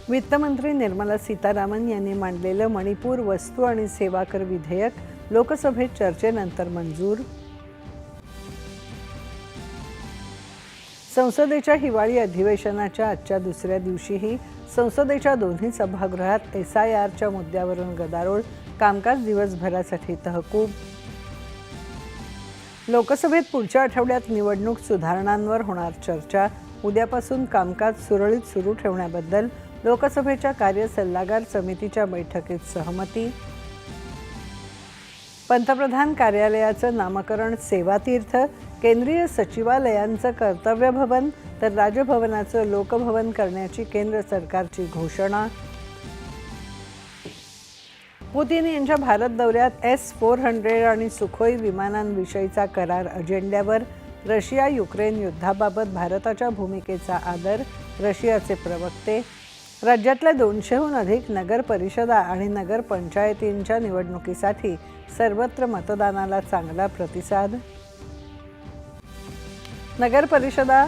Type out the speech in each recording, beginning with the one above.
वित्तमंत्री निर्मला सीतारामन यांनी मांडलेलं मणिपूर वस्तू आणि सेवा कर विधेयक लोकसभेत चर्चेनंतर मंजूर. संसदेच्या हिवाळी अधिवेशनाच्या आजच्या दुसऱ्या दिवशीही संसदेच्या दोन्ही सभागृहात SIRच्या मुद्द्यावरून गदारोळ. कामकाज दिवसभरासाठी तहकूब. लोकसभेत पुढच्या आठवड्यात निवडणूक सुधारणांवर होणार चर्चा. उद्यापासून कामकाज सुरळीत सुरू ठेवण्याबद्दल लोकसभेच्या कार्य सल्लागार समितीच्या बैठकीत सहमती. पंतप्रधान कार्यालयाचं नामकरण सेवातीर्थ, केंद्रीय सचिवालयांचं कर्तव्य भवन तर राजभवनाचं लोकभवन करण्याची केंद्र सरकारची घोषणा. पुतीन यांच्या भारत दौऱ्यात S-400 आणि सुखोई विमानांविषयीचा करार अजेंड्यावर. रशिया युक्रेन युद्धाबाबत भारताच्या भूमिकेचा आदर. रशियाचे प्रवक्ते. राज्यातल्या 200हून अधिक नगर परिषदा आणि नगर पंचायतींच्या निवडणुकीसाठी सर्वत्र मतदानाला चांगला प्रतिसाद. नगर परिषदा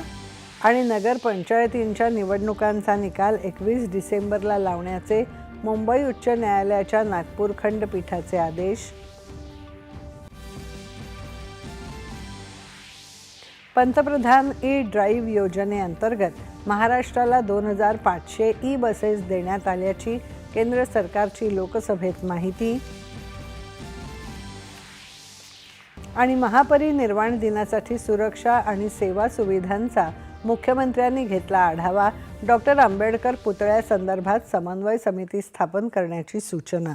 आणि नगर पंचायतींच्या निवडणुकांचा निकाल 21 डिसेंबरला लावण्याचे मुंबई उच्च न्यायालयाच्या नागपूर खंडपीठाचे आदेश. पंतप्रधान ई-ड्राईव्ह योजनेअंतर्गत महाराष्ट्राला 2500 ई-बसेस देण्यात आल्याची केंद्र सरकारची लोकसभेत माहिती. आणि महापरिनिर्वाण दिनासाठी सुरक्षा आणि सेवा सुविधांचा मुख्यमंत्र्यांनी घेतला आढावा. डॉक्टर आंबेडकर पुतळ्यासंदर्भात समन्वय समिती स्थापन करण्याची सूचना.